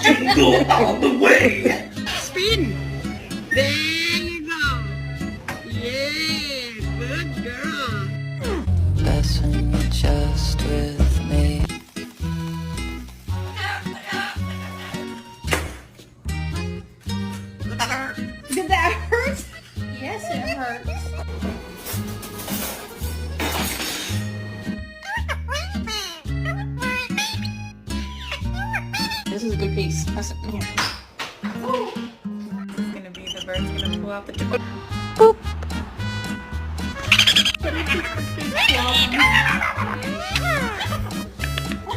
jingle all the way. Spin. There you go. Yeah, good girl. Messing just with me. Did that hurt? Yes, it hurts. This is a good piece. That's it. Here. This is gonna be the bird's gonna pull out the door.